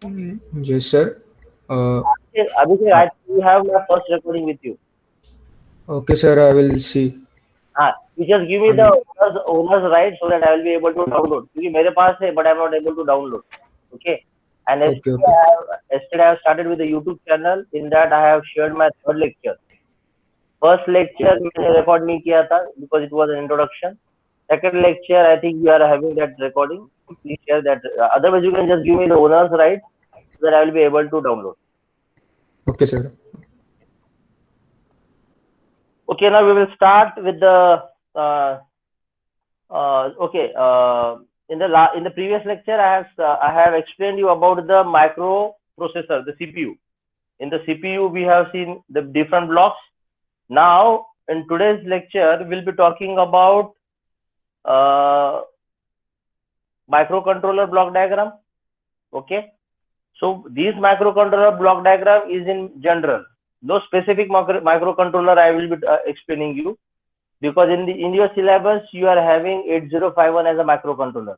Yes, sir. Uh, Okay, Abhishek, uh, I think you have my first recording with you. okay, sir. I will see. You just give me I the will. owner's right so that I will be able to download. क्योंकि मेरे पास है, but I'm not able to download. Okay. And Okay, okay. yesterday I have started with the YouTube channel. In that I have shared my third lecture. First lecture मैंने record नहीं किया था because it was an introduction. Second lecture I think you are having that recording. Please share that. Otherwise you can just give me the owner's right so that I will be able to download. Okay, sir. Okay, now we will start with the uh, okay. In the previous lecture, I have explained you about the microprocessor, the CPU. In the CPU, we have seen the different blocks. Now, in today's lecture, we'll be talking about uh, microcontroller block diagram. Okay. So this microcontroller block diagram is in general. No specific microcontroller I will be explaining you, because in your syllabus you are having 8051 as a microcontroller.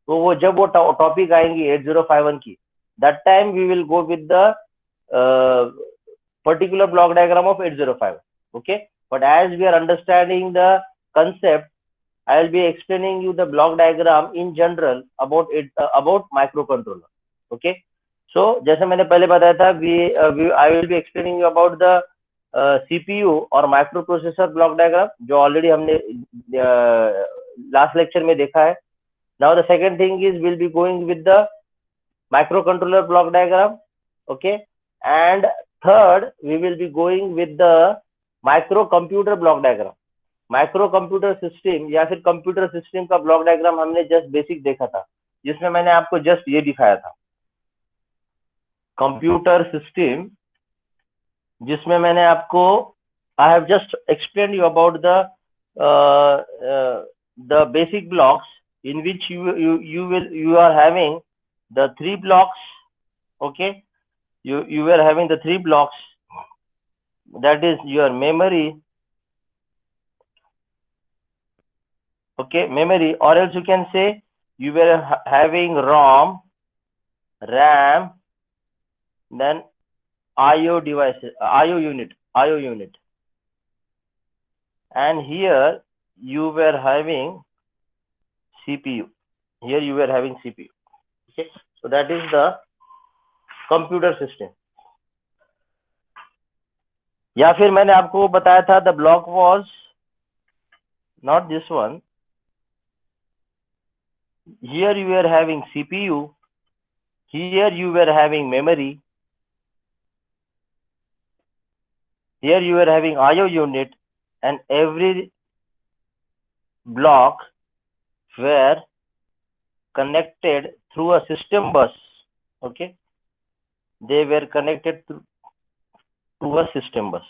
तो वो जब वो topic आएंगी 8051 की, that time we will go with the uh, particular block diagram of 8051. Okay, but as we are understanding the concept, I will be explaining you the block diagram in general about it, about microcontroller. Okay, so जैसे मैंने पहले बताया था, I will be explaining you about the CPU और microprocessor block diagram जो already हमने last lecture में देखा है. Now the second thing is we'll be going with the microcontroller block diagram. Okay, and third we will be going with the microcomputer block diagram. Micro computer system या फिर computer system का block diagram हमने just basic देखा था, जिसमें मैंने आपको just ये दिखाया था कंप्यूटर सिस्टम, जिसमें मैंने आपको I have just explain you about the basic blocks in which you are having the three blocks. Okay, you were having the three blocks, that is your memory. Okay, memory, or else you can say you were having ROM, RAM, then IO devices, IO unit, and here you were having CPU. Here you were having CPU. Okay, so that is the computer system. या फिर मैंने आपको बताया था the block was not this one. Here you were having CPU. Here you were having memory. Here you were having IO unit, and every block were connected through a system bus. Okay, they were connected to a system bus.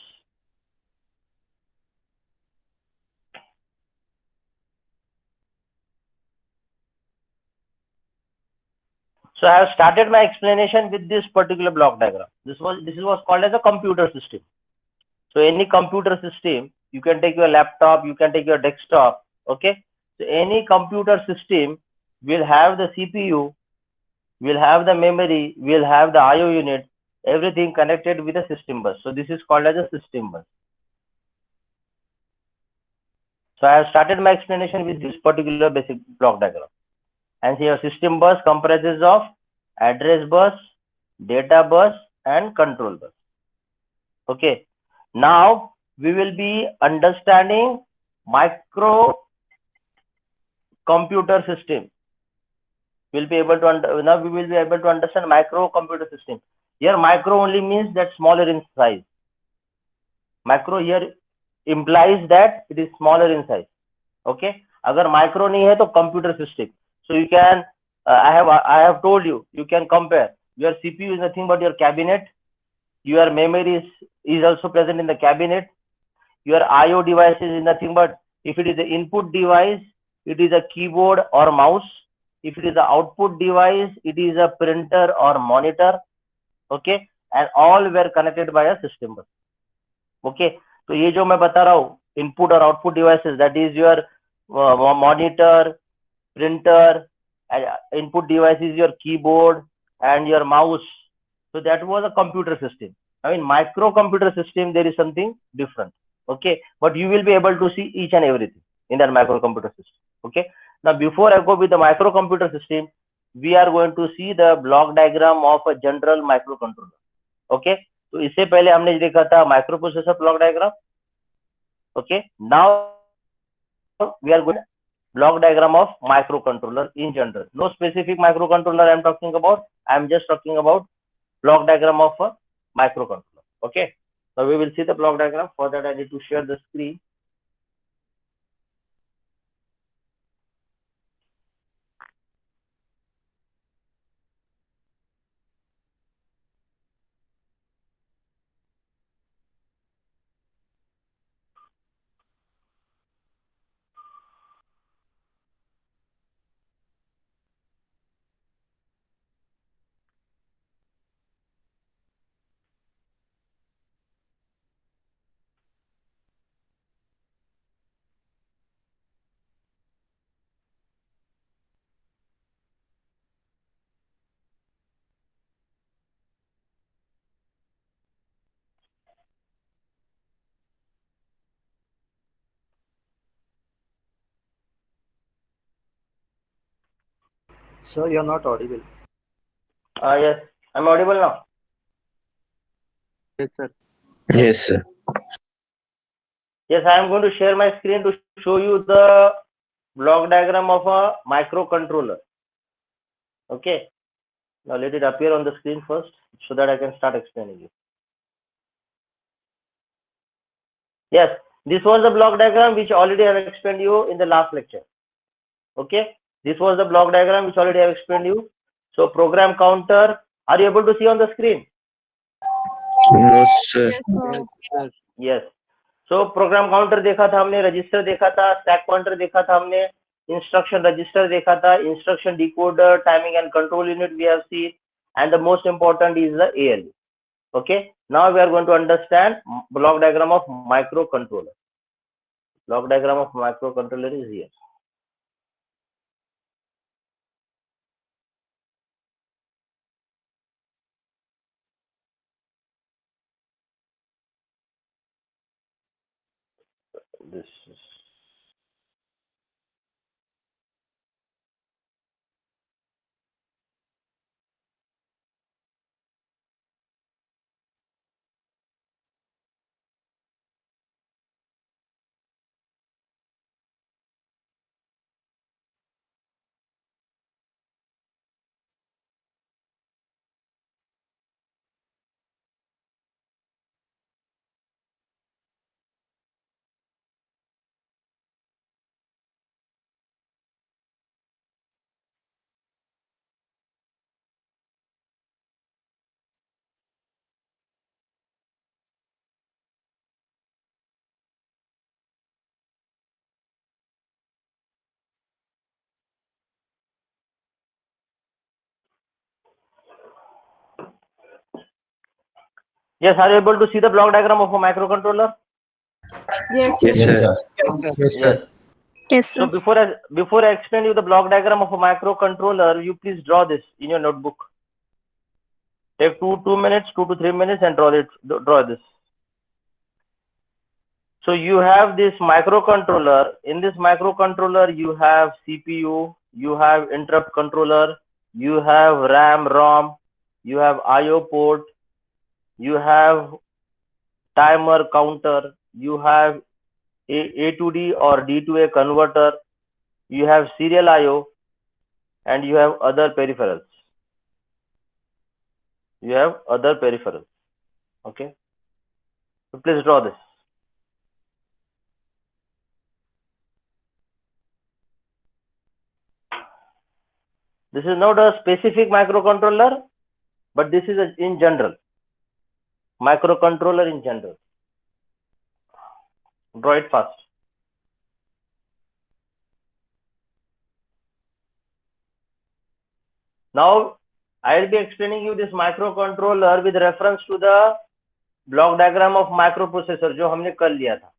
So I have started my explanation with this particular block diagram. This was called as a computer system. So any computer system, you can take your laptop, you can take your desktop. Okay, so any computer system will have the CPU, will have the memory, will have the IO unit, everything connected with a system bus. So this is called as a system bus. So I have started my explanation with this particular basic block diagram. And here system bus comprises of address bus, data bus, and control bus. Okay. Now we will be understanding micro computer system. We'll be able to now we will be able to understand micro computer system. Here micro only means that smaller in size. Macro here implies that it is smaller in size. Okay, अगर micro नहीं है तो computer system. So you can I have told you, you can compare your CPU is nothing but your cabinet, your memory is also present in the cabinet, your IO devices is nothing but, if it is the input device, it is a keyboard or mouse. If it is the output device, it is a printer or monitor. Okay, and all were connected by a system bus. Okay, तो ये जो मैं बता रहा हूँ input और output devices, that is your monitor, printer, input device is your keyboard, and your mouse. So that was a computer system. I mean, microcomputer system, there is something different. Okay, but you will be able to see each and everything in that microcomputer system. Okay, now before I go with the microcomputer system, we are going to see the block diagram of a general microcontroller. Okay, तो इससे पहले हमने देखा था microprocessor block diagram. Okay, now we are going block diagram of microcontroller in general. No specific microcontroller I am talking about. I am just talking about block diagram of a microcontroller. Okay, so we will see the block diagram. For that I need to share the screen. Sir, you're not audible. Yes, I'm audible now. Yes, sir. Yes, sir. Yes, I am going to share my screen to show you the block diagram of a microcontroller. Okay, now let it appear on the screen first so that I can start explaining you. Yes, this was the block diagram which already I have explained you in the last lecture. Okay, this was the block diagram which already I have explained you. So program counter, are you able to see on the screen? No, sir. Yes, sir. Sir. Yes. So program counter देखा था हमने, register देखा था, stack pointer देखा था हमने, instruction register देखा था, instruction decoder, timing and control unit we have seen, and the most important is the ALU. Okay. Now we are going to understand block diagram of microcontroller. Block diagram of microcontroller is here. This is yes, are you able to see the block diagram of a microcontroller? Yes, Yes, sir. sir. Yes, sir. Yes, So sir. before I explain you the block diagram of a microcontroller, you please draw this in your notebook. Take 2 minutes, 2 to 3 minutes, and draw this. So you have this microcontroller. In this microcontroller, you have CPU, you have interrupt controller, you have RAM, ROM, you have IO port, you have timer counter, you have A to D or D to A converter, you have serial IO, and you have other peripherals. You have other peripherals. Okay. So please draw this. This is not a specific microcontroller, but this is in general. Microcontroller in general. Draw it fast. Now I will be explaining you this microcontroller with reference to the block diagram of microprocessor जो हमने कर लिया था.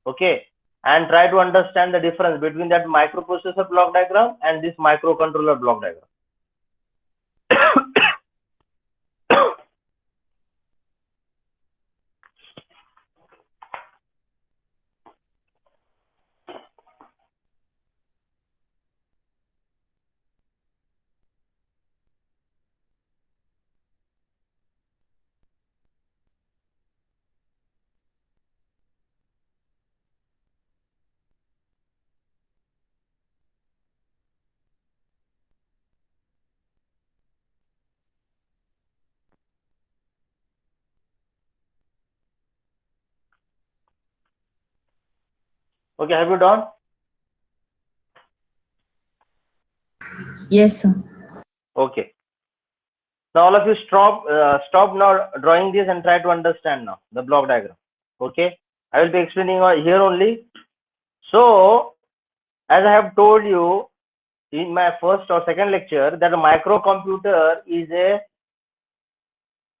Okay, and try to understand the difference between that microprocessor block diagram and this microcontroller block diagram. Okay, have you done? Yes, sir. Okay. Now all of you stop now drawing this and try to understand now the block diagram. Okay, I will be explaining here only. So as I have told you in my first or second lecture that a microcomputer is a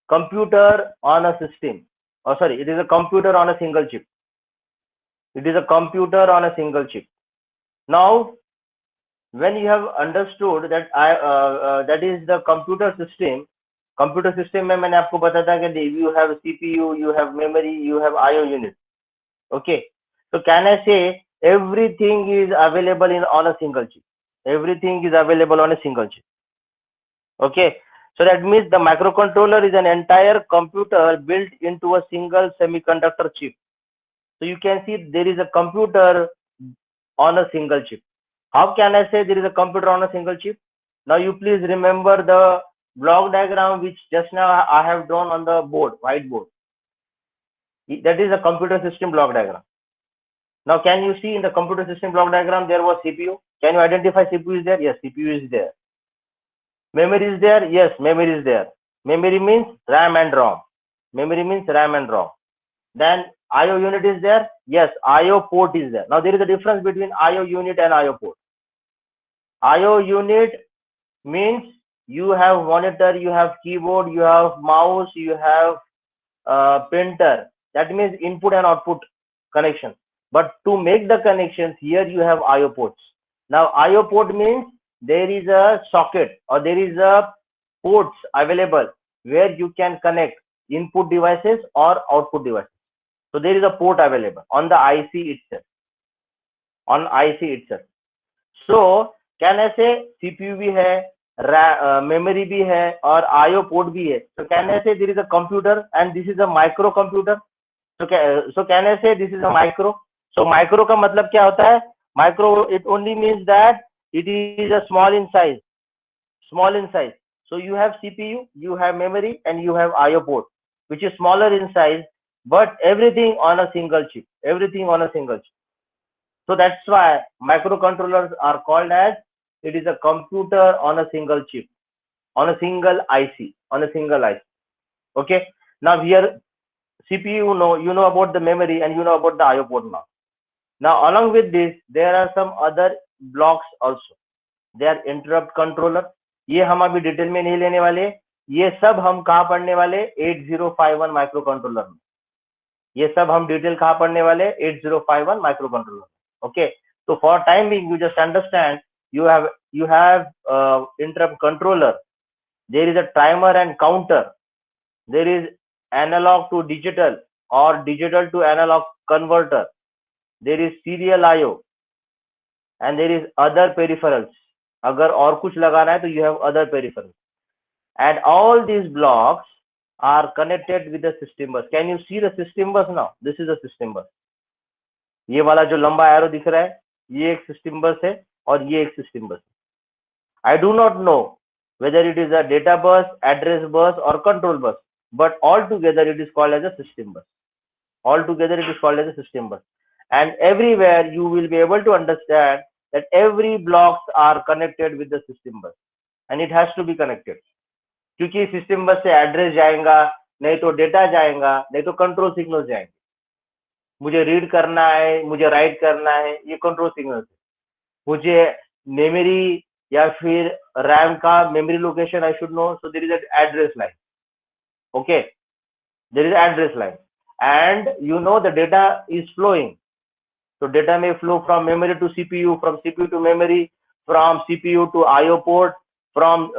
computer on a system. Oh, sorry, it is a computer on a single chip. It is a computer on a single chip. Now, when you have understood that that is the computer system में मैंने आपको बताया था कि you have CPU, you have memory, you have IO unit. Okay, so can I say everything is available on a single chip? Everything is available on a single chip. Okay, so that means the microcontroller is an entire computer built into a single semiconductor chip. So you can see there is a computer on a single chip. How can I say there is a computer on a single chip? Now you please remember the block diagram which just now I have drawn on the board, whiteboard. That is a computer system block diagram. Now can you see in the computer system block diagram there was CPU? Can you identify CPU is there? Yes, CPU is there. Memory is there? Yes, memory is there. Memory means RAM and ROM. Memory means RAM and ROM. Then IO unit is there? Yes, IO port is there. Now there is a difference between IO unit and IO port. IO unit means you have monitor, you have keyboard, you have mouse, you have printer. That means input and output connection. But to make the connections, here you have IO ports. Now IO port means there is a socket or there is a ports available where you can connect input devices or output devices. So there is a port available on the IC itself. On IC itself. So can I say CPU भी है, memory भी है और IO port भी है. So can I say there is a computer and this is a microcomputer? So can I say this is a micro? So micro का मतलब क्या होता है? Micro it only means that it is a small in size. Small in size. So you have CPU, you have memory, and you have IO port, which is smaller in size, but everything on a single chip. Everything on a single chip. So that's why microcontrollers are called as it is a computer on a single chip, on a single IC, on a single IC. Okay. Now here CPU, you know about the memory and you know about the IO port now. Now along with this, there are some other blocks also. They are interrupt controller. ये हम अभी detail में नहीं लेने वाले. ये सब हम कहाँ पढ़ने वाले? 8051 माइक्रोकंट्रोलर में. ये सब हम डिटेल कहाँ पढ़ने वाले? 8051 microcontroller. Okay. So for time being, you just understand you have interrupt controller. There is a timer and counter. There is analog to digital or digital to analog converter. There is serial IO and there is other peripherals. अगर और कुछ लगाना है तो you have other peripherals. And all these blocks are connected with the system bus. Can you see the system bus now? This is a system bus. ये वाला जो लंबा एरो दिख रहा है ये एक सिस्टम बस है और ये एक सिस्टम बस है. I do not know whether it is a data bus, address bus or control bus, but all together it is called as a system bus. All together it is called as a system bus. And everywhere you will be able to understand that every blocks are connected with the system bus and it has to be connected. क्योंकि system बस से address जाएगा, नहीं तो data जाएगा, नहीं तो control signal जाएंगे. मुझे रीड करना है, मुझे राइट करना है, ये कंट्रोल सिग्नल है. मुझे मेमोरी या फिर रैम का memory location I should know. So there is an address line. Okay, there is address line and you know the data is flowing. So data may flow from memory to CPU, from CPU to memory, from CPU to IO port, from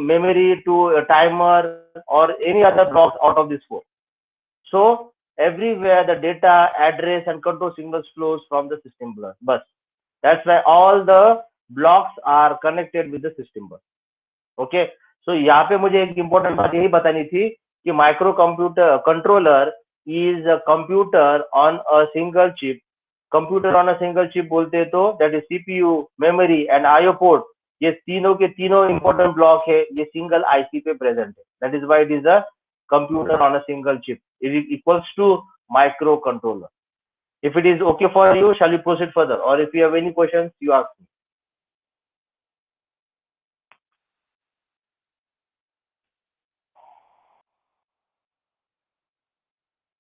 memory to a timer or any other blocks out of this four. So everywhere the data, address and control signals flows from the system bus. That's why all the blocks are connected with the system bus. Okay. So यहाँ पे मुझे एक important बात यही बतानी थी कि microcontroller is a computer on a single chip. Computer on a single chip बोलते तो that is CPU, memory and IO port. ये तीनों के तीनों इंपॉर्टेंट ब्लॉक है, ये सिंगल आईसी पे प्रेजेंट है. That is why it is a computer on a single chip. It equals to microcontroller. If it is okay for you, shall we proceed further? Or if you have any questions, you ask me.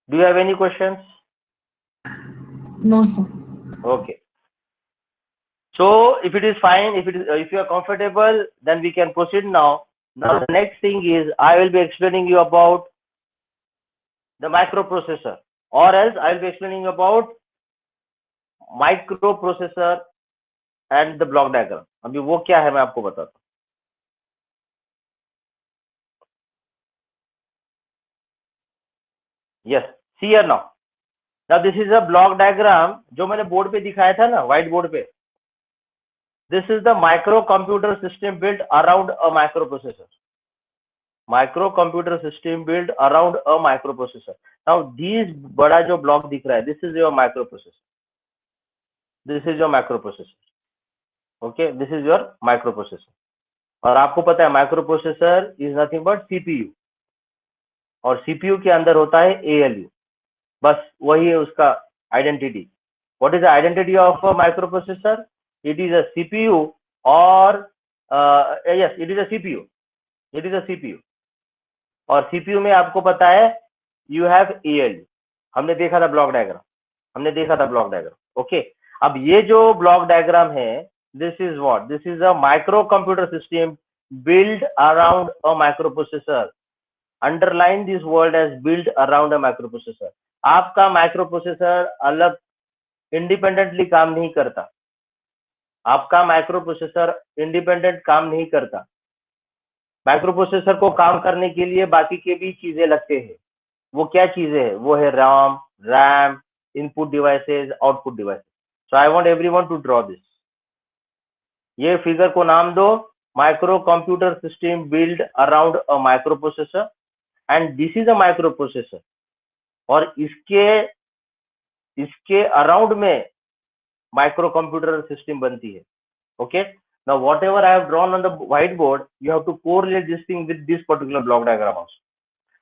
Do you have any questions? No, sir. Okay. So if it is fine, if you are comfortable, then we can proceed now. Now the next thing is I will be explaining you about the microprocessor, or else I will be explaining about microprocessor and the block diagram. अभी वो क्या है मैं आपको बताता हूँ. Yes, see here now. Now this is a block diagram जो मैंने बोर्ड पे दिखाया था ना, व्हाइट बोर्ड पे. This is the microcomputer system built around a microprocessor. Microcomputer system built around a microprocessor. Now these बड़ा जो block दिख रहा है, this is your microprocessor. This is your microprocessor. Okay, this is your microprocessor. और आपको पता है microprocessor is nothing but CPU. और CPU के अंदर होता है ALU. बस वही है उसका identity. What is the identity of a microprocessor? It is a CPU or yes, it is a CPU. It is a CPU. और CPU में आपको पता है you have ALU. हमने देखा था ब्लॉक डायग्राम. ओके, अब ये जो ब्लॉक डायग्राम है, this is what? This is a microcomputer system built around a microprocessor. Underline this word as built around a microprocessor. आपका माइक्रोप्रोसेसर अलग इंडिपेंडेंटली काम नहीं करता. आपका माइक्रोप्रोसेसर इंडिपेंडेंट काम नहीं करता. माइक्रोप्रोसेसर को काम करने के लिए बाकी के भी चीजें लगते हैं. वो क्या चीजें हैं? वो है RAM, input devices, output devices. So I want everyone to draw this. ये फिगर को नाम दो microcomputer system build around a microprocessor, and this is a microprocessor. और इसके अराउंड में माइक्रो कंप्यूटर सिस्टम बनती है. Okay, now whatever I have drawn on the whiteboard, you have to correlate this thing with this particular block diagram also.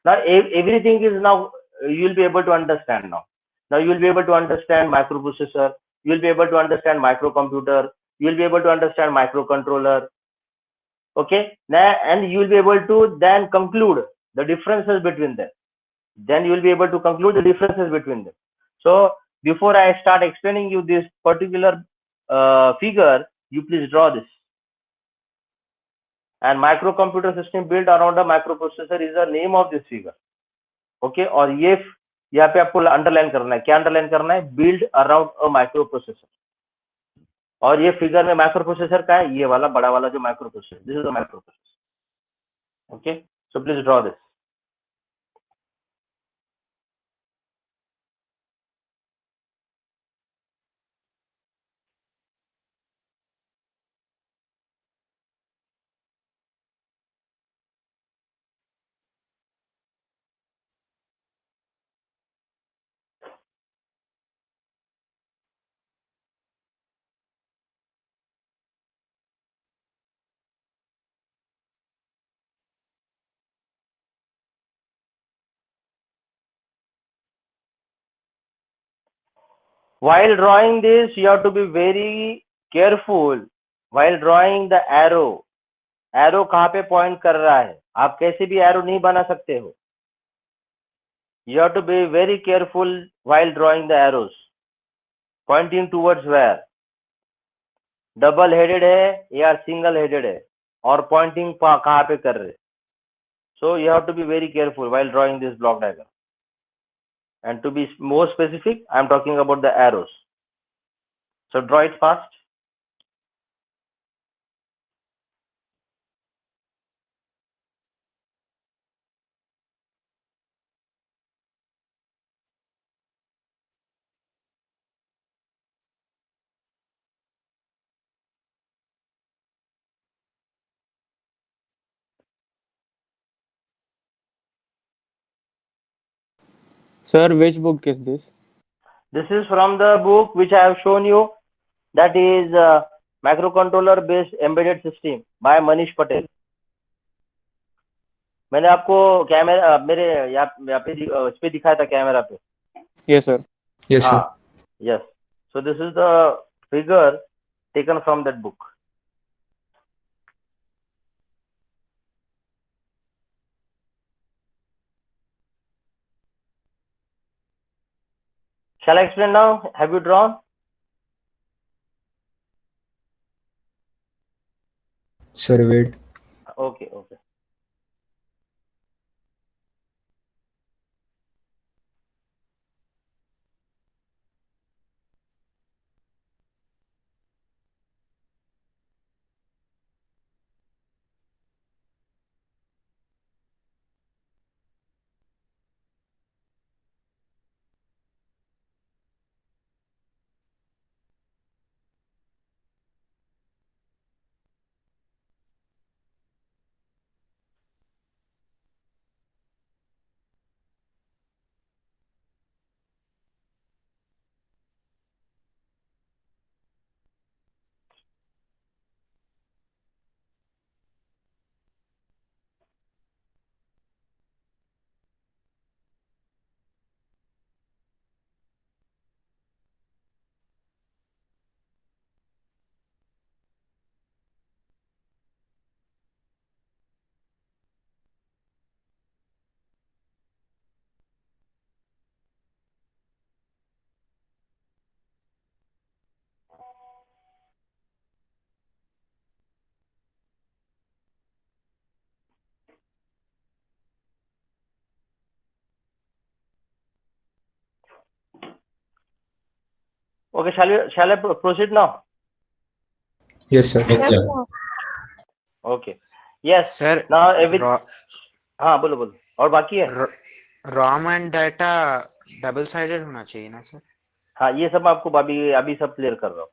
Now everything is now you will be able to understand now. Now you will be able to understand microprocessor, you will be able to understand microcomputer, you will be able to understand microcontroller. Okay, now and you will be able to then conclude the differences between them. Then you will be able to conclude the differences between them. So before I start explaining you this particular figure, you please draw this. And microcomputer system built around a microprocessor is the name of this figure. Okay, और ये यहाँ पे आपको underline करना है. क्या underline करना है? Build around a microprocessor. और ये फिगर में माइक्रोप्रोसेसर का है, ये वाला बड़ा वाला जो microprocessor, this is a microprocessor. Okay, so please draw this. While drawing this, you have to be very careful while drawing the arrow. Arrow कहाँ पे point कर रहा है? आप कैसे भी arrow नहीं बना सकते हो. You have to be very careful while drawing the arrows. Pointing towards where? Double headed है या single headed है, और pointing कहाँ पे कर रहे? So you have to be very careful while drawing this block diagram. And to be more specific, I am talking about the arrows. So draw it fast. Sir, which book is this? This is from the book which I have shown you. That is microcontroller based embedded system by Manish Patel. मैंने आपको camera मेरे यहाँ पे इस पे दिखाया था camera पे. Yes, sir. Yes, sir. हाँ, Yes. So this is the figure taken from that book. Shall I explain now? Have you drawn? Sir, wait. Okay, okay. Okay, shall I proceed now? Yes, sir. Yes, sir. Okay. Yes. Sir Now हाँ बोलो बोलो और बाकी है. ROM and data double sided होना चाहिए ना sir. हाँ ये सब आपको अभी सब क्लियर कर रहा हूँ.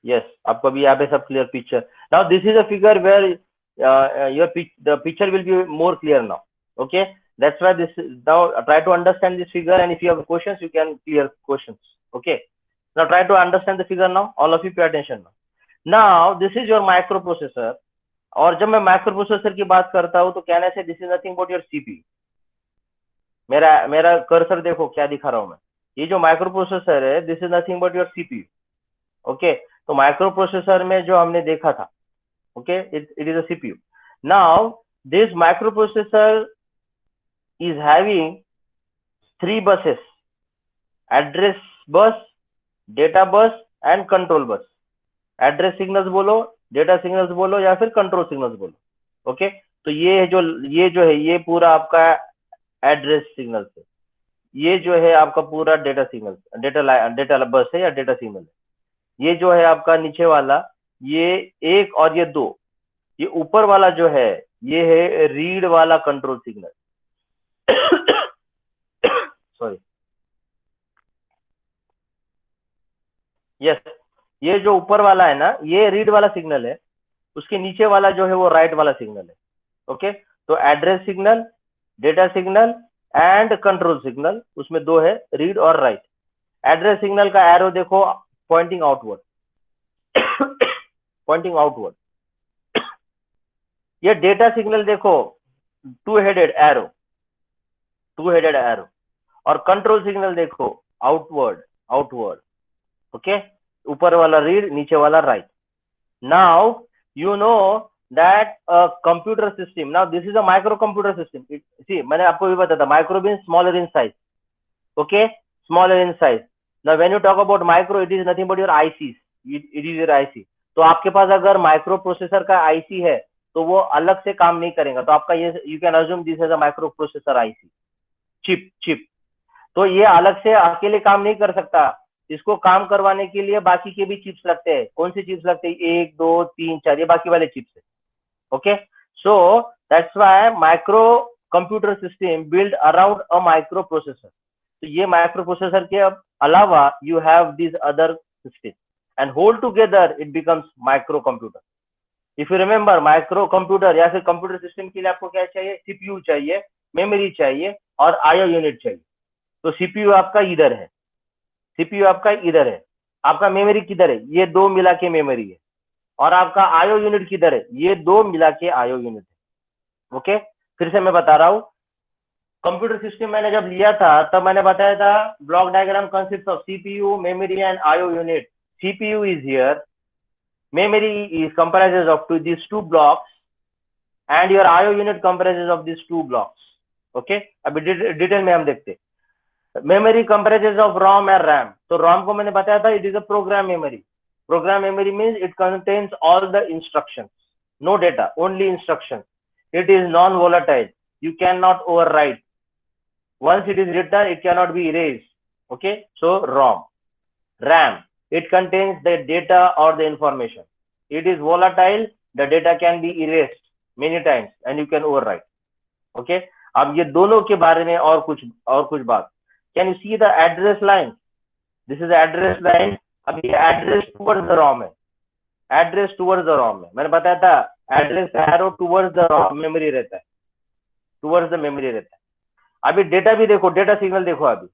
Yes, आपको अभी यहाँ पे सब clear picture. Now this is a figure where the picture will be more clear now. Okay, that's why this now try to understand this figure, and if you have questions you can clear questions. Okay, now try to understand the figure now. All of you pay attention now. Now this is your microprocessor. और जब मैं microprocessor की बात करता हूँ तो कहने से this is nothing but your CPU. मेरा कर्सर देखो क्या दिखा रहा हूँ मैं. ये जो माइक्रोप्रोसेसर है this is nothing but your CPU. Okay, तो माइक्रोप्रोसेसर में जो हमने देखा था, okay, it is a CPU. Now this microprocessor is having 3 buses: address bus, data bus and control bus. Address signals बोलो, डेटा सिग्नल्स बोलो या फिर कंट्रोल सिग्नल्स बोलो. ओके, तो ये जो है ये पूरा आपका एड्रेस सिग्नल है. ये जो है आपका पूरा डेटा सिग्नल, डेटा बस है या डेटा सिग्नल है. ये जो है आपका नीचे वाला, ये 1 और ये 2. ये ऊपर वाला जो है ये है रीड वाला कंट्रोल सिग्नल. सॉरी. यस, ये जो ऊपर वाला है ना ये रीड वाला सिग्नल है. उसके नीचे वाला जो है वो राइट वाला सिग्नल है. ओके, तो address signal, data signal and control signal, उसमें 2 है, रीड और राइट. एड्रेस सिग्नल का एरो देखो पॉइंटिंग आउटवर्ड. Pointing outward. ये डेटा सिग्नल देखो 2 हेडेड एरो, 2 हेडेड एरो. और कंट्रोल सिग्नल देखो आउटवर्ड, आउटवर्ड. ओके, ऊपर वाला रीड, नीचे वाला write. Now you know that a computer system, now this is a microcomputer system. See, मैंने आपको भी बताया था micro means smaller in size. Okay, smaller in size. Now when you talk about micro, it is nothing but your ICs. It is your IC. तो आपके पास अगर micro processor का IC है तो वो अलग से काम नहीं करेगा. तो आपका ये you can assume this is a micro processor IC, chip. तो ये अलग से अकेले काम नहीं कर सकता. इसको काम करवाने के लिए बाकी के भी चिप्स लगते हैं. कौन सी चिप्स लगते हैं? 1 2 3 4, ये बाकी वाले चिप्स है. Okay, so that's why microcomputer system build around a microprocessor. तो ये माइक्रो प्रोसेसर के अलावा you have this other system and whole together it becomes microcomputer. If you remember, microcomputer या फिर computer system के लिए आपको क्या चाहिए? सीपीयू चाहिए, मेमोरी चाहिए और आईओ यूनिट चाहिए. तो सीपीयू आपका इधर है, सीपीयू आपका इधर है. आपका मेमोरी किधर है? ये 2 मिला के मेमोरी है. और आपका आईओ यूनिट किधर है? ये 2 मिला के आईओ यूनिट है. ओके, फिर से मैं बता रहा हूं, कंप्यूटर सिस्टम मैंने जब लिया था तब मैंने बताया था block diagram consist of CPU, memory and IO unit. CPU is here, memory is comprises of these two blocks, and your IO unit comprises of these two blocks. Okay, अभी detail में हम देखते. Memory comprises of ROM and RAM. तो ROM को मैंने बताया था it is a program memory. Program memory means it contains all the instructions, no data, only instructions. It is non-volatile. You cannot overwrite. Once it is written, it cannot be erased. Okay, so ROM. RAM. It contains the data or the information. It is volatile. The data can be erased many times and you can overwrite. Okay. अब ये दोनों के बारे में और कुछ बात. Can you see the address line? This is the address line. अब ये address towards the ROM है. Address towards the ROM है. मैंने बताया था address arrow towards the ROM memory रहता है. Towards the memory रहता है. अभी डेटा भी देखो, डेटा सिग्नल देखो. अभी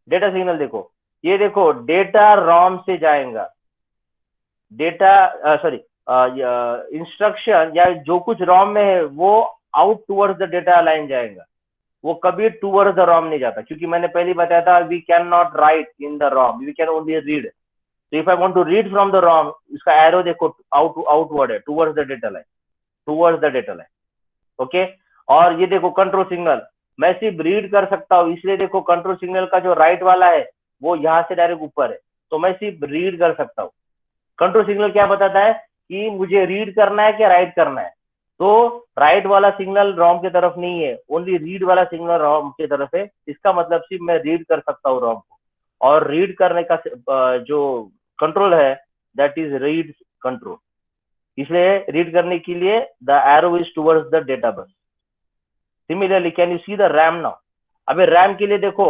डेटा सिग्नल देखो, ये देखो डेटा रॉम से जाएगा. डेटा इंस्ट्रक्शन या जो कुछ रॉम में है वो out towards the data line जाएगा. वो कभी टूवर्ड्स द रॉम नहीं जाता, क्योंकि मैंने पहले बताया था we can not write in the ROM, we can only read. तो if I want to read from the ROM, इसका एरो देखो आउटवर्ड है, towards the data line, towards the data line. Okay. और ये देखो कंट्रोल सिग्नल, मैं सिर्फ read कर सकता हूँ, इसलिए देखो कंट्रोल सिग्नल का जो राइट वाला है वो यहाँ से डायरेक्ट ऊपर है, तो मैं सिर्फ रीड कर सकता हूँ. कंट्रोल सिग्नल क्या बताता है कि मुझे रीड करना है क्या राइट करना है. तो राइट वाला सिग्नल रॉम की तरफ नहीं है, ओनली रीड वाला सिग्नल रॉम की तरफ है. इसका मतलब सिर्फ मैं रीड कर सकता हूँ रॉम को, और रीड करने का जो कंट्रोल है दैट इज रीड कंट्रोल. इसलिए रीड करने के लिए the arrow is towards the data बस. Similarly can you see the RAM now. अबे रैम के लिए देखो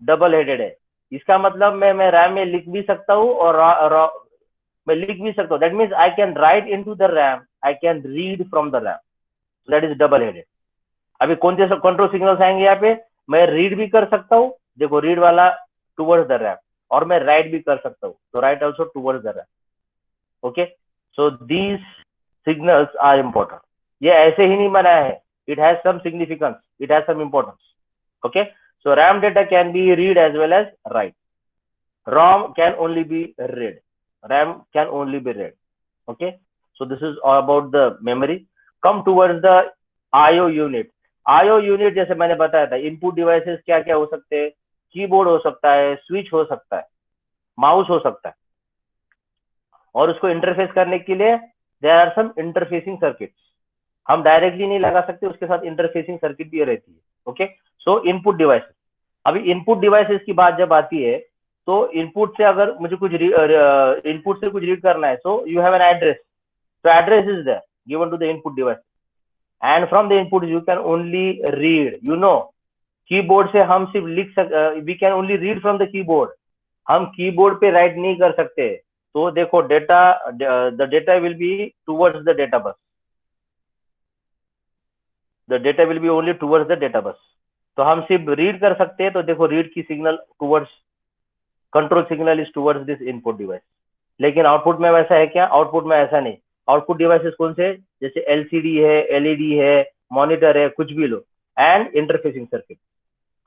डबल हेडेड है, इसका मतलब मैं रैम में लिख भी सकता हूँ और मैं लिख भी सकता हूँ. That means I can write into the RAM, I can read from the RAM. That is double headed. अभी कौन से कंट्रोल सिग्नल्स आएंगे यहाँ पे, मैं रीड भी कर सकता हूँ, देखो रीड वाला टुवर्ड्स द रैम, और मैं राइट भी कर सकता हूँ, तो write also towards the RAM. Okay. So these signals are important. ये ऐसे ही नहीं बनाया है, it has some significance, it has some importance. Okay, so RAM data can be read as well as write. ROM can only be read, RAM can only be read. Okay, so this is all about the memory. Come towards the IO unit. IO unit जैसे मैंने बताया था, input devices क्या क्या हो सकते हैं, keyboard हो सकता है, स्विच हो सकता है, माउस हो सकता है, और उसको इंटरफेस करने के लिए there are some interfacing circuits. हम डायरेक्टली नहीं लगा सकते, उसके साथ इंटरफेसिंग सर्किट भी रहती है. ओके. सो इनपुट डिवाइसेस. अभी इनपुट डिवाइसेस की बात जब आती है तो इनपुट से अगर मुझे कुछ इनपुट से कुछ रीड करना है, so you have an address. So address is there given to the input device, and from the input you can only read. You know, keyboard से हम सिर्फ लिख we can only read from the keyboard. हम keyboard पे write नहीं कर सकते. तो देखो data, the data will be towards the data bus. The data will be only towards the data bus. तो हम सिर्फ रीड कर सकते हैं, तो देखो रीड की signal towards, control signal is towards this input device. लेकिन आउटपुट में वैसा है क्या, आउटपुट में ऐसा नहीं. आउटपुट डिवाइसेस कौन से, जैसे एलसीडी है, एलईडी है, मॉनिटर है, कुछ भी लो, and interfacing circuit.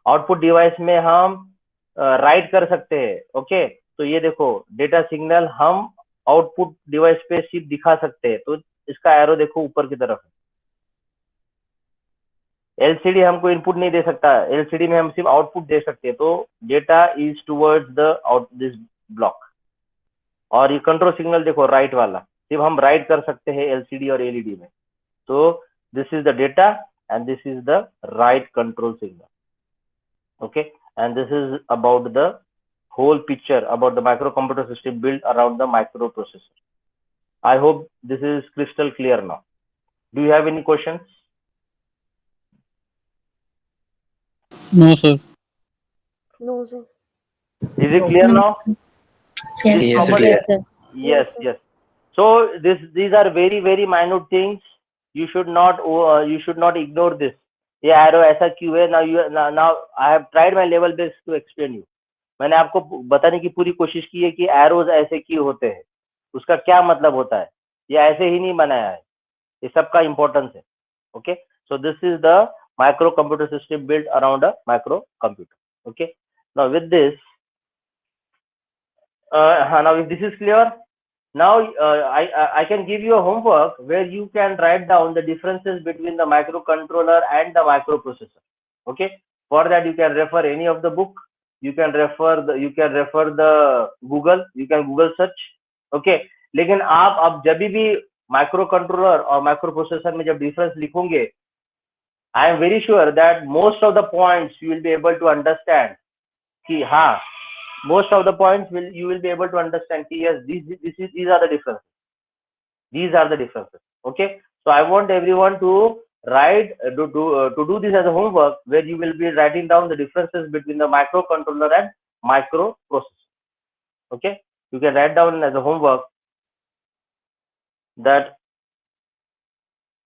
Output device में हम राइट कर सकते हैं. ओके. तो ये देखो डेटा सिग्नल हम आउटपुट डिवाइस पे सिर्फ दिखा सकते हैं, तो इसका एरो देखो ऊपर की तरफ है. एलसीडी हमको इनपुट नहीं दे सकता, एलसीडी में हम सिर्फ आउटपुट दे सकते हैं. तो data is towards the out this block. और ये कंट्रोल सिग्नल देखो राइट वाला, सिर्फ हम राइट कर सकते हैं एलसीडी और एलईडी में. तो this is the data and this is the right control signal. Okay. And this is about the whole picture about the microcomputer system built around the microprocessor. I hope this is crystal clear now. Do you have any questions? No, sir. No, sir. Is it clear now? Yes. Yes, sir. clear. Yes, yes. So these are very very minute things. You should not ignore this. ये arrow ऐसा क्यों है? Now I have tried my level best to explain you. मैंने आपको बताने की पूरी कोशिश की है कि एरोज ऐसे क्यों होते हैं, उसका क्या मतलब होता है. ये ऐसे ही नहीं बनाया है, ये सबका इंपॉर्टेंस है. Okay. So this is the microcomputer system built around a microcomputer. Okay. Now with this, now if this is clear, now I can give you a homework where you can write down the differences between the microcontroller and the microprocessor. Okay. For that you can refer any of the book. You can refer the Google. You can Google search. Okay. लेकिन आप अब जब भी micro controller और micro processor में जब difference लिखोगे, I am very sure that most of the points you will be able to understand कि हाँ, most of the points you will be able to understand कि yes, these are the differences. These are the differences. Okay. So I want everyone to write to do this as a homework where you will be writing down the differences between the microcontroller and microprocessor. Okay. You can write down as a homework that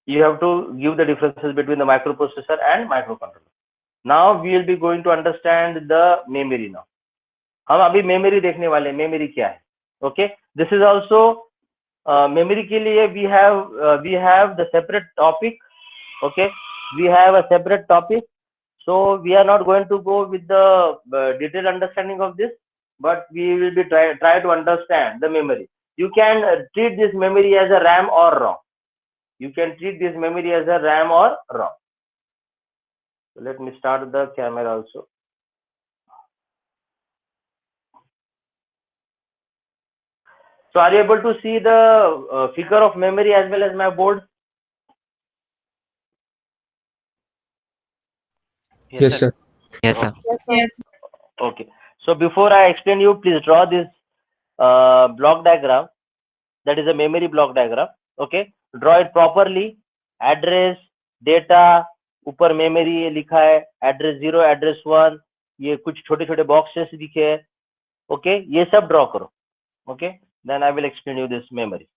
you have to give the differences between the microprocessor and microcontroller. Now we will be going to understand the memory now. हम अभी memory देखने वाले हैं, memory क्या है. Okay. This is also memory के लिए we have the separate topic. Okay. We have a separate topic. So we are not going to go with the detailed understanding of this, but we will be try to understand the memory. You can treat this memory as a RAM or ROM. You can treat this memory as a RAM or ROM. So let me start the camera also. So are you able to see the figure of memory as well as my board? Yes, sir. Yes, sir. Yes, sir. Yes. Okay. So before I explain you, please draw this block diagram. That is a memory block diagram. Okay. Draw it properly. Address, data, ऊपर memory ये लिखा है. Address 0, address 1. ये कुछ छोटे-छोटे boxes दिखे हैं. Okay. ये सब draw करो. Okay. Then I will explain you this memory.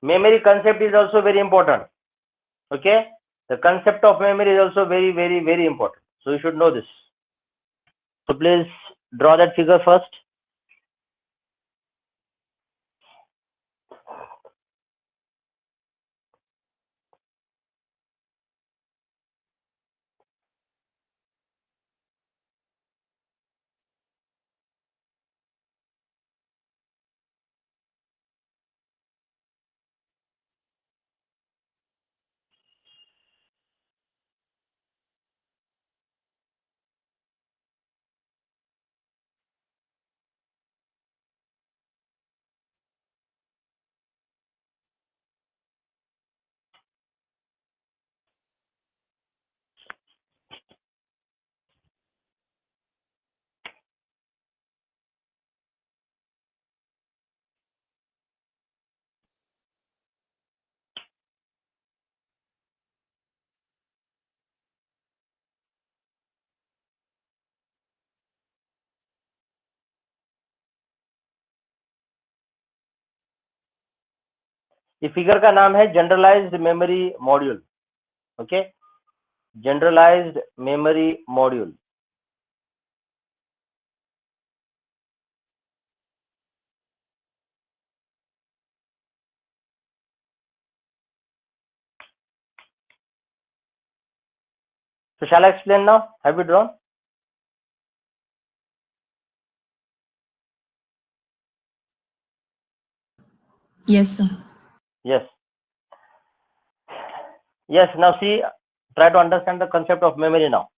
Memory concept is also very important. Okay. The concept of memory is also very, very, very important. So you should know this. So please draw that figure first. ये figure का नाम है generalised memory module. Okay. Generalised memory module. So shall I explain now? Have you drawn? Yes, sir. Yes. Yes. Now see, try to understand the concept of memory now.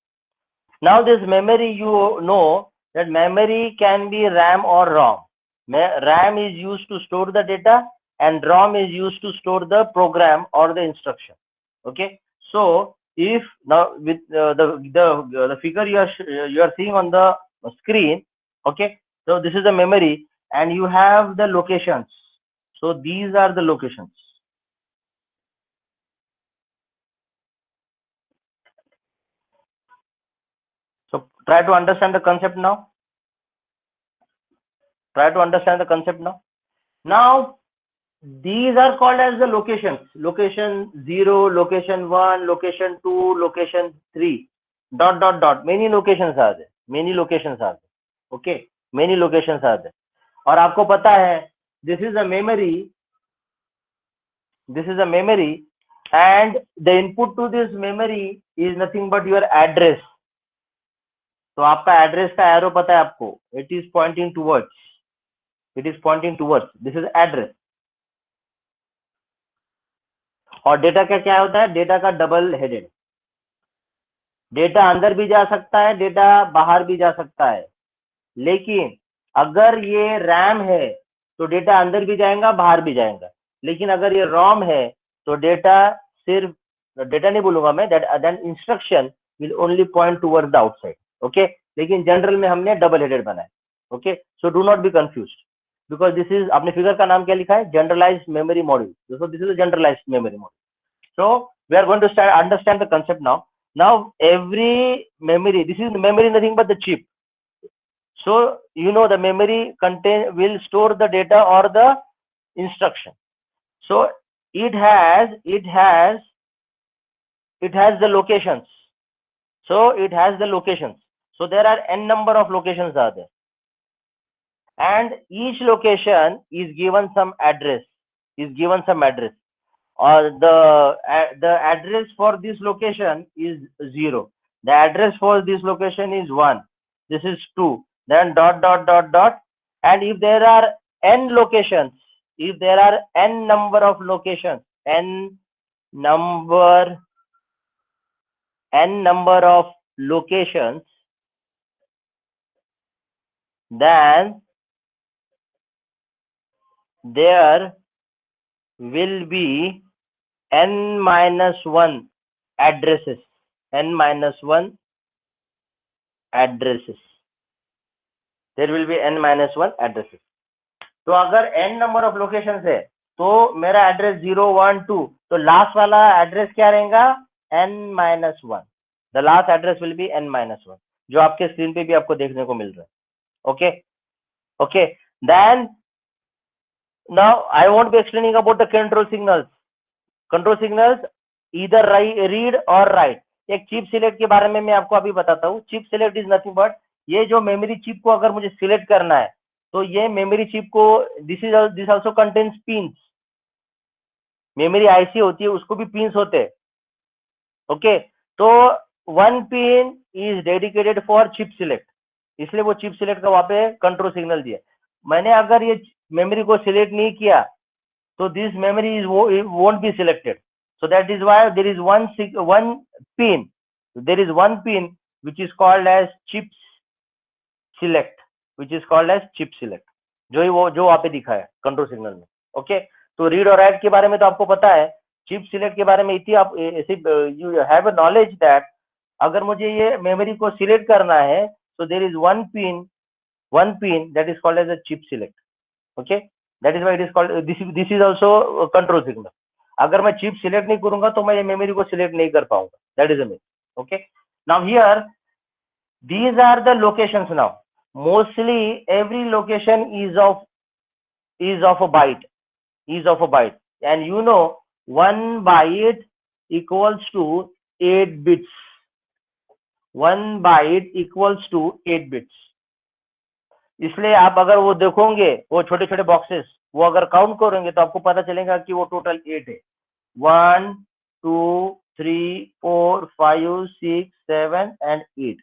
Now this memory, you know that memory can be RAM or ROM. RAM is used to store the data and ROM is used to store the program or the instruction. Okay. So if now with the figure you are seeing on the screen. Okay. So this is the memory and you have the locations. So these are the locations. So try to understand the concept now. Try to understand the concept now. Now these are called as the locations. Location 0, location 1, location 2, location 3. dot dot dot, many locations are there, many locations are there. Okay, many locations are there. और आपको पता है this is a memory, this is a memory, and the input to this memory is nothing but your address. तो आपका address का arrow पता है आपको, it is pointing towards, it is pointing towards, this is address. और data का क्या होता है, डेटा का डबल हेडेड, डेटा अंदर भी जा सकता है, डेटा बाहर भी जा सकता है, लेकिन अगर ये रैम है तो डेटा अंदर भी जाएगा बाहर भी जाएगा, लेकिन अगर ये रोम है तो डेटा सिर्फ, डेटा नहीं बोलूंगा मैं, that instruction will only point towards the outside. Okay, लेकिन जनरल में हमने डबल हेडेड बनाया. Okay, so do not be confused, because this is, आपने फिगर का नाम क्या लिखा है, generalised memory module. So this is a generalised memory module. So we are going to start understand the concept now. Now every memory, this is memory nothing but the chip. So you know the memory will store the data or the instruction. So it has the locations. So it has the locations. So there are n number of locations are there, and each location is given some address, or the address for this location is 0, the address for this location is 1, this is 2, then dot dot dot dot. And if there are n locations, if there are n number of locations, n number of locations, then there will be n minus 1 addresses, n minus 1 addresses, there will be n minus 1 addresses. तो अगर n number of locations है तो मेरा address 0 1 2, तो last वाला address क्या रहेगा, n minus 1. The last address will be n minus 1, जो आपके स्क्रीन पे भी आपको देखने को मिल रहा है. Okay okay, then now I won't be explaining about the control signals. Control signals either read or write. एक चिप सिलेक्ट के बारे में मैं आपको अभी बताता हूँ. Chip select is nothing but, ये जो मेमोरी चिप को अगर मुझे सिलेक्ट करना है तो ये मेमोरी चिप को, this also contains pins. Memory IC होती है, उसको भी पिंस होते हैं. ओके, तो one pin is dedicated for chip select, इसलिए वो चिप सिलेक्ट का वहां पे कंट्रोल सिग्नल दिया. मैंने अगर ये मेमोरी को सिलेक्ट नहीं किया तो this memory is won't be selected. So that is why there is one pin, there is one pin which is called as chip select, which is called as chip select, जो वहां पे दिखा है control signal में. Okay, तो read और right के बारे में तो आपको पता है. चिप सिलेक्ट के बारे में इतनी आप you have a knowledge that अगर मुझे ये मेमोरी को सिलेक्ट करना है तो there is one pin that is called as a chip select. Okay, that is why it is called, this is also a control signal. अगर मैं chip select नहीं करूंगा तो मैं ये मेमोरी को सिलेक्ट नहीं कर पाऊंगा. That is a mean. Okay, now here these are the locations. now mostly every location is of a byte, and you know 1 byte equals to 8 bits. 1 byte equals to 8 bits. इसलिए आप अगर वो देखोगे, वो छोटे छोटे बॉक्सेस, वो अगर काउंट करेंगे तो आपको पता चलेगा कि वो टोटल 8 है. 1 2 3 4 5 6 7 and 8.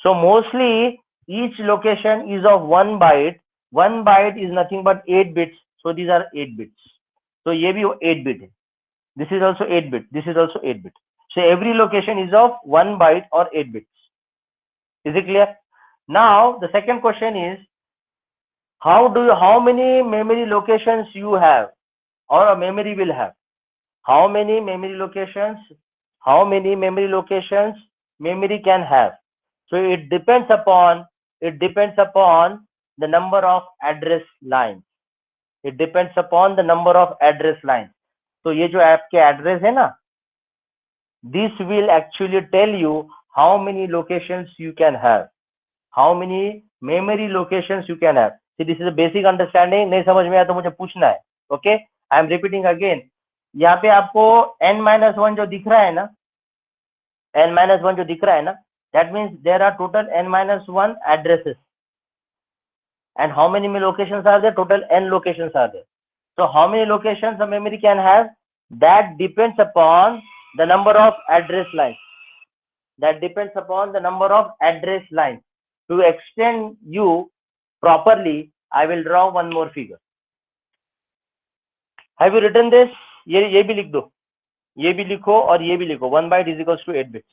So mostly each location is of 1 byte. 1 byte is nothing but 8 bits. So these are 8 bits. So ये भी 8 bit है. This is also 8 bit. This is also 8 bit. So every location is of 1 byte or 8 bits. Is it clear? Now the second question is, how many memory locations you have or a memory will have? How many memory locations memory can have? So it depends upon the number of address lines. It depends upon the number of address lines. तो ये जो आपके address है ना, this will actually tell you how many locations you can have, how many memory locations you can have. See, this is a basic understanding. नहीं समझ में आया तो मुझे पूछना है. Okay, I am repeating again. यहाँ पे आपको n-1 जो दिख रहा है ना, n-1 जो दिख रहा है ना, that means there are total n-1 addresses. And how many locations are there? Total n locations are there. So how many locations the memory can have? That depends upon the number of address lines. That depends upon the number of address lines. To extend you properly, I will draw one more figure. Have you written this? ये भी लिख दो, ये भी लिखो और ये भी लिखो. 1 byte is equals to 8 bits.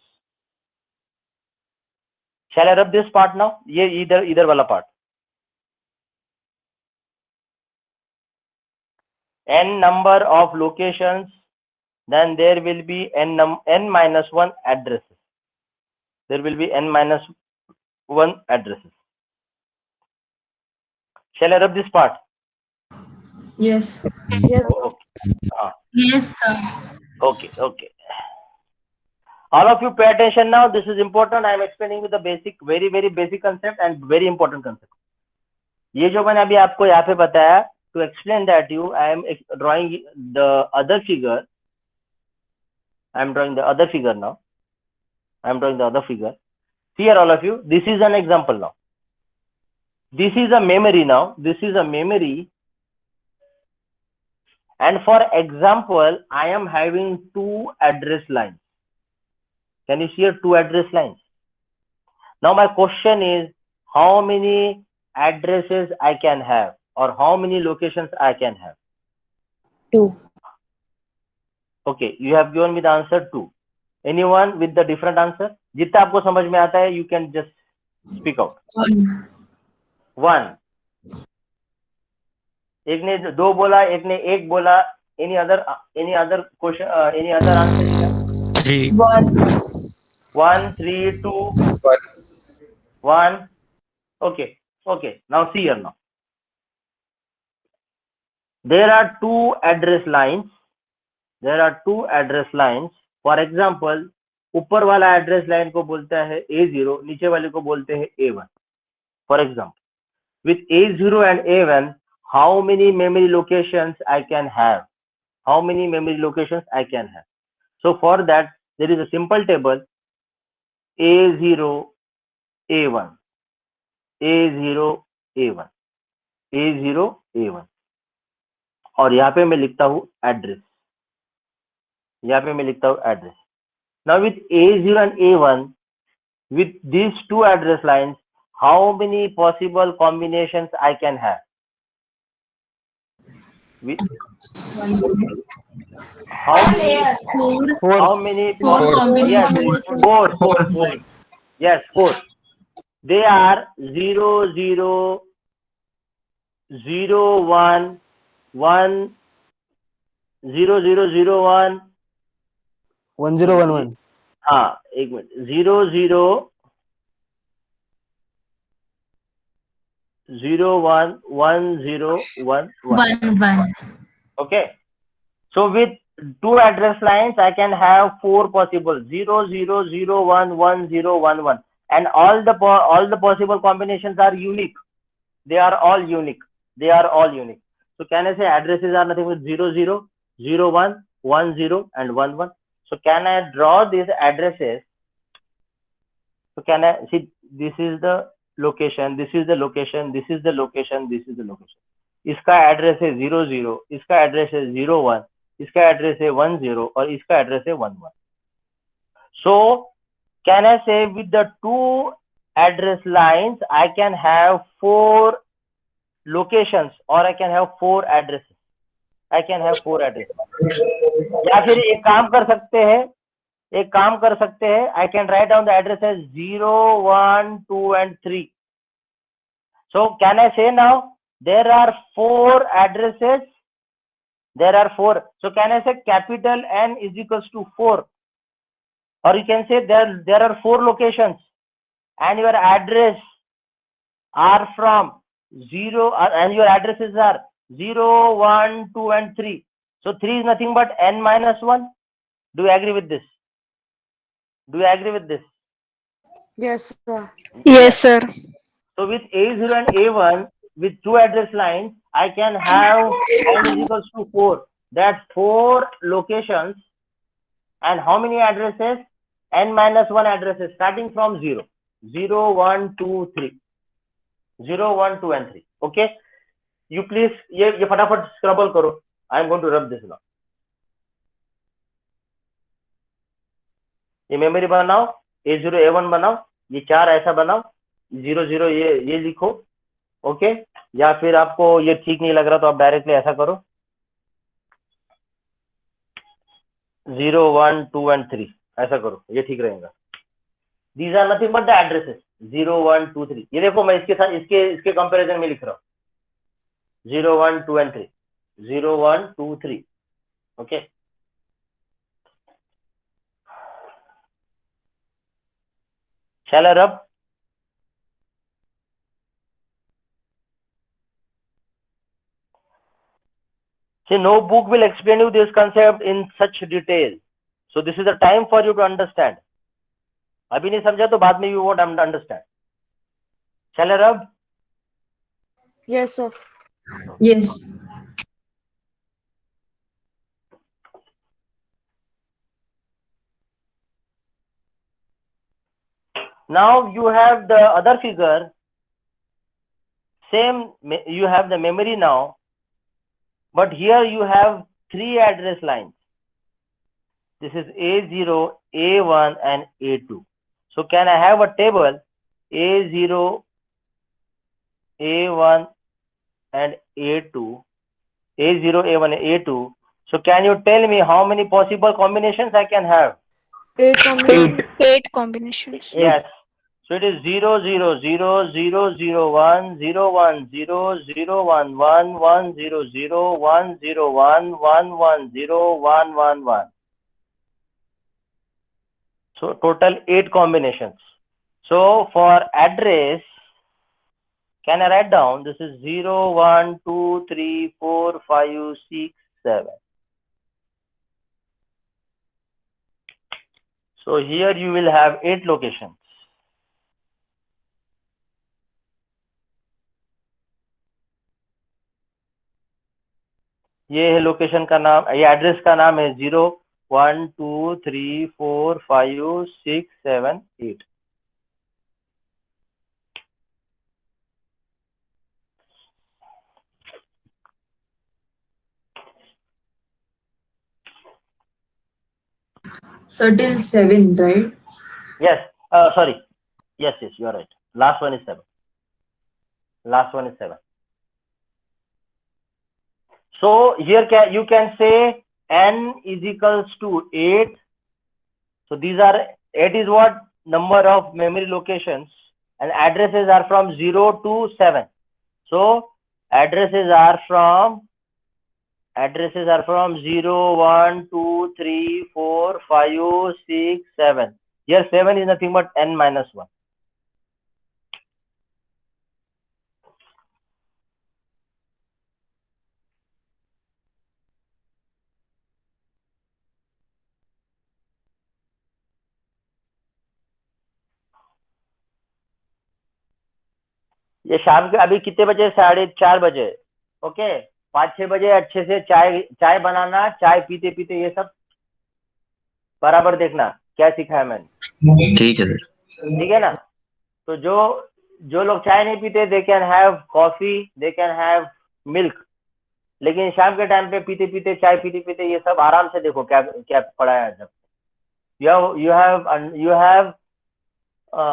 Shall I rub this part now? ये इधर वाला part. N number of locations, then there will be n-1 addresses. There will be n-1 addresses. Shall I rub this part? Yes. Yes. Okay. Yes, sir. Okay. All of you pay attention now. This is important. I am explaining with the basic, very basic concept and very important concept. ये जो मैंने अभी आपको यहाँ पे बताया, to explain that I am drawing the other figure. I am drawing the other figure now. I am drawing the other figure. See here, all of you. This is an example now. This is a memory now. This is a memory. And for example, I am having 2 address lines. Can you see here 2 address lines? Now my question is, how many addresses I can have, or how many locations I can have? 2. Okay, you have given me the answer 2. Anyone with the different answer? जितना आपको समझ में आता है, you can just speak out. 1. एक ने 2 बोला, एक ने 1 बोला. Any other question? Any other answer? 3. 1, 3, 2, 1. Okay. Now see here now. There are 2 address lines. For example, ऊपर वाला address line को बोलता है A0, नीचे वाले को बोलते हैं A1. For example, with A0 and A1, how many memory locations I can have? So for that, there is a simple table: A0, A1, A0, A1, A0, A1. और यहाँ पे मैं लिखता हूँ address. Now with A0 and A1, with these 2 address lines, how many possible combinations I can have? How many? Four combinations. Yes, 4. Yes, 4. They are 0, 0, 0, 1, 1, 0, 0, 0, 1, 1 0 1 1. हाँ, एक minute. 0, 0, 0, 1, 1, 0, 1, 1. 1. Okay. So with 2 address lines, I can have 4 possible: 0, 0, 0, 1, 1, 0, 1, 1. And all the possible combinations are unique. They are all unique. So can I say addresses are nothing but 0, 0, 0, 1, 1, 0, and 1, 1. So can I draw these addresses? So can I see, this is the location, this is the location, this is the location, this is the location. इसका address है 0, 0, इसका address है 0, 1, इसका address है 1, 0, और इसका address है 1, 1. So can I say with the 2 address lines I can have 4 locations, or I can have 4 addresses? I can have 4 addresses. या फिर एक काम कर सकते हैं, I can write down the addresses 0, 1, 2, and 3. So can I say now there are 4 addresses? There are 4. So can I say capital N is equals to 4? Or you can say there are 4 locations, and your address are from 0, and your addresses are 0, 1, 2, and 3. So 3 is nothing but n-1. Do you agree with this? Yes, sir. Yes, sir. So with A0 and A1, with 2 address lines, I can have n is equals to 4. That's 4 locations. And how many addresses? n minus 1 addresses starting from 0, 0, 1, 2, 3, 0, 1, 2 and 3. Okay, you please ये फटाफट स्क्रबल करो. I am going to rub this now. ये memory बनाओ, A0 A1 बनाओ, ये 4 ऐसा बनाओ, 0 0 ये लिखो. ओके, या फिर आपको ये ठीक नहीं लग रहा तो आप डायरेक्टली ऐसा करो, 0, 1, 2 and 3 ऐसा करो, ये ठीक रहेगा. These are nothing but the addresses 0, 1, 2, 3. ये देखो मैं इसके साथ इसके कंपैरिजन में लिख रहा हूँ 0, 1, 2 and 3, 0, 1, 2, 3. Okay, shall I rub? See, no book will explain you this concept in such detail. So this is the time for you to understand. अभी नहीं समझा तो बाद में you won't understand. Shall I rub? Yes, sir. Yes. Now you have the other figure. Same, you have the memory now, but here you have 3 address lines. This is A0, A1 and A2. So can I have a table A0, A1 and A2, A0, A1 and A2. So can you tell me how many possible combinations I can have? 8 combinations. 8 combinations. Yes. So it is 0, 0, 0, 0, 0, 1, 0, 1, 0, 0, 1, 1, 1, 0, 0, 1, 0, 1, 1, 1, 0, 1, 1, 1. So total 8 combinations. So for address, can I write down? This is 0, 1, 2, 3, 4, 5, 6, 7. So here you will have 8 locations. ये है location का नाम, ये address का नाम है 0, 1, 2, 3, 4, 5, 6, 7, 8. So till 7, right? Yes. Sorry. Yes, you are right. Last one is 7. Last one is 7. So here you can say n is equals to 8. So these are 8 is what number of memory locations, and addresses are from 0 to 7. So addresses are from 0, 1, 2, 3, 4, 5, 6, 7. Here 7 is nothing but n minus 1. ये शाम के अभी कितने बजे? 4:30 बजे. Okay, 5-6 बजे अच्छे से चाय बनाना, चाय पीते पीते ये सब बराबर देखना क्या सिखाया मैंने. ठीक है सर. ठीक है ना. तो जो लोग चाय नहीं पीते, they can have coffee, they can have milk, लेकिन शाम के टाइम पे पीते पीते, चाय पीते पीते ये सब आराम से देखो क्या क्या पढ़ाया जब. you have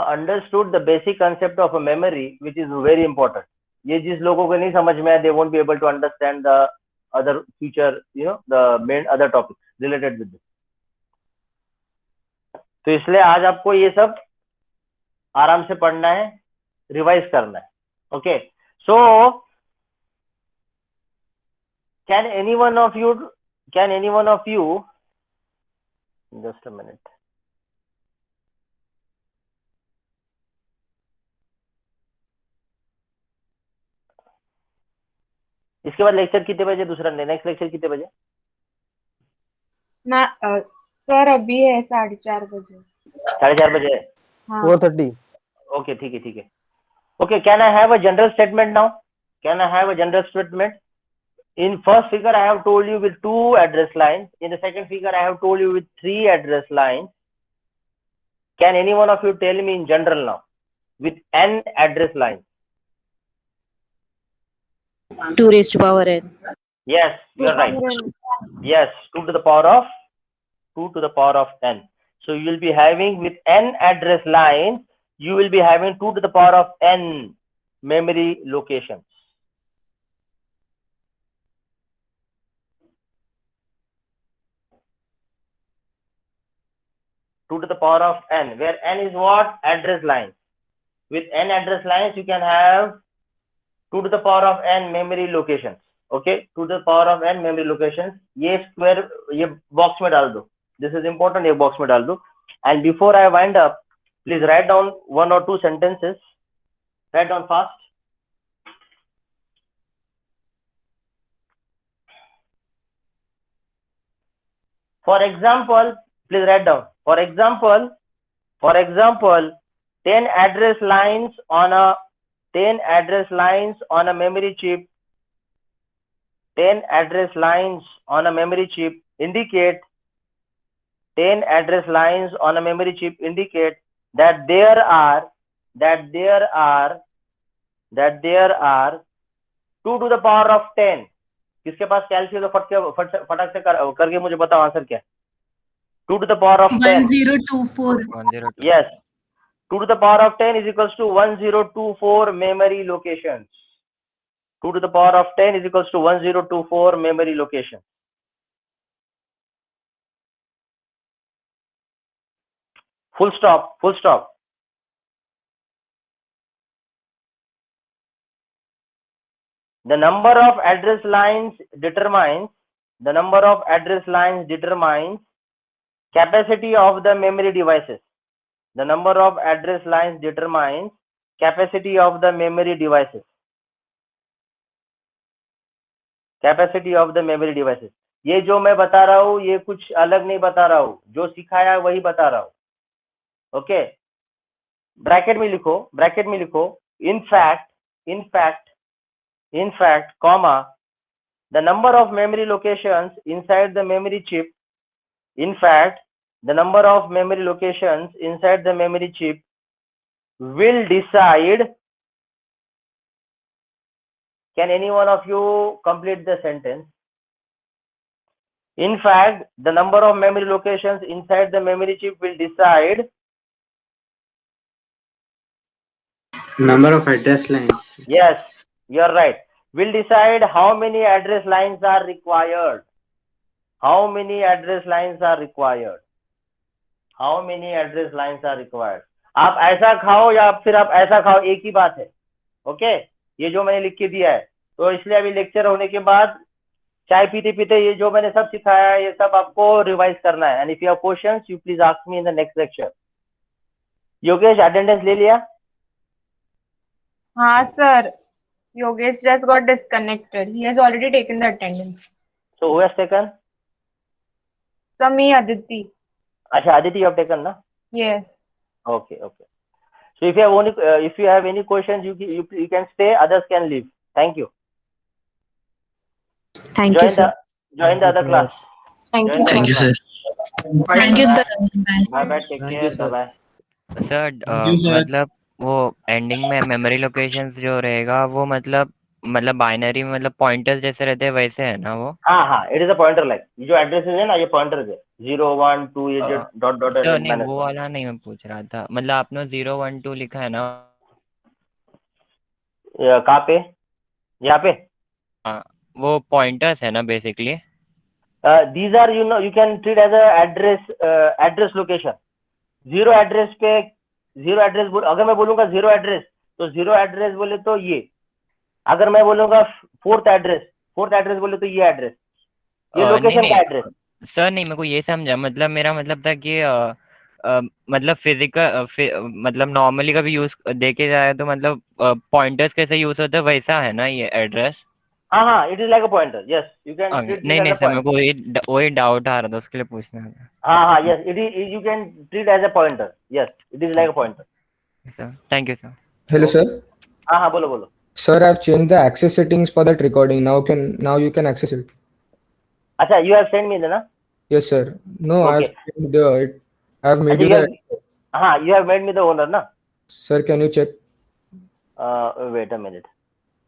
understood the basic concept of a memory, which is very important. ये जिस लोगों को नहीं समझ में आया, they won't be able to understand the other future, the main other topics related with this. तो इसलिए आज आपको ये सब आराम से पढ़ना है, रिवाइज करना है. Okay, so can any one of you just a minute. इसके बाद लेक्चर कितने बजे? दूसरा नेक्स्ट लेक्चर कितने बजे? ना सर अभी है 4:30 बजे. 4:30 बजे है. हाँ. 4:30. Okay, ठीक है. Okay, can I have a general statement now? Can I have a general statement? In first figure I have told you with 2 address lines. In the second figure I have told you with 3 address lines. Can any one of you tell me in general now with n address lines? 2 raised to power n. Yes, you are right. Yes, 2 to the power of n. So you will be having with n address lines, you will be having 2 to the power of n memory locations. To the power of n, where n is what? Address lines. With n address lines, you can have 2 to the power of n memory locations. Okay, 2 to the power of n memory locations. ये square ये box में डाल दो. This is important. ये box में डाल दो. And before I wind up, please write down 1 or 2 sentences. Write down fast. For example, please write down. For example, 10 address lines on a memory chip. 10 address lines on a memory chip indicate 10 address lines on a memory chip indicate that there are 2 to the power of 10. किसके पास calculator फटाक से करके मुझे बताओ answer क्या है? 2 to the power of 10. 1024. 102. Yes. 2 to the power of 10 is equals to 1024 memory locations. 2 to the power of 10 is equals to 1024 memory locations. Full stop. Full stop. The number of address lines determines capacity of the memory devices. The number of address lines determines capacity of the memory devices. Capacity of the memory devices. ये जो मैं बता रहा हूँ ये कुछ अलग नहीं बता रहा हूँ, जो सिखाया वही बता रहा हूँ. ओके, ब्रैकेट में लिखो in fact, comma, the number of memory locations inside the memory chip. In fact, the number of memory locations inside the memory chip will decide. Can any one of you complete the sentence? In fact, the number of memory locations inside the memory chip will decide. Number of address lines. Yes, you are right. Will decide how many address lines are required. How many address lines are required? How many address lines are required? आप ऐसा खाओ या फिर आप ऐसा खाओ, एक ही बात है. ओके, ये जो मैंने लिख के दिया है, तो इसलिए अभी लेक्चर होने के बाद चाय पीते पीते ये जो मैंने सब सिखाया है ये सब आपको रिवाइज करना है. And if you have questions you please ask me in the next lecture. Yogesh, attendance ले लिया? हाँ sir, Yogesh just got disconnected. He has already taken the attendance. So who has taken? So me, Aditi. अच्छा, Aditi you have taken ना? Yes. Okay. So if you have any questions you can stay, others can leave. Thank you. Thank you, sir. Join the other class. Thank Join you, the Thank you, other sir. Thank you, sir. Bye bye. Take care. Bye bye. Sir मतलब वो ending में memory locations जो रहेगा वो मतलब binary में मतलब pointers जैसे रहते हैं वैसे है ना वो? हाँ, it is a pointer like ये जो एड्रेसेस है ना, ये पॉइंटर्स है. 0 1 2 ये जो डॉट डॉट सर नहीं वो वाला नहीं मैं पूछ रहा था, मतलब आपने 0 1 2 लिखा है ना? कहाँ पे? यहाँ पे? हाँ, वो पॉइंटर्स है ना basically. These are you can treat as a address location. Zero address अगर मैं बोलूंगा 0 एड्रेस तो 0 एड्रेस बोले तो ये. अगर मैं बोलूंगा 4th एड्रेस बोले तो ये एड्रेस, ये लोकेशन का एड्रेस. सर नहीं, मेरे को ये समझा, मतलब मेरा मतलब था कि मतलब फिजिकल मतलब नॉर्मली कभी यूज देखे जाए तो मतलब पॉइंटर्स कैसे यूज होते हैं वैसा है ना ये एड्रेस? हाँ, it is like a pointer. Yes, you can. नहीं सर, मेरे को वही डाउट आ रहा था, उसके लिए पूछना था. हाँ, yes, it is, you can treat as a pointer. Yes, it is like a pointer. Sir thank you sir. Hello, sir. हाँ, बोलो. Sir, I've changed the access settings for that recording. Now you can access it. अच्छा, you have sent me the ना? Yes, sir. No, Okay. I've made you the. you have made me the owner, na? Sir, can you check? Wait a minute.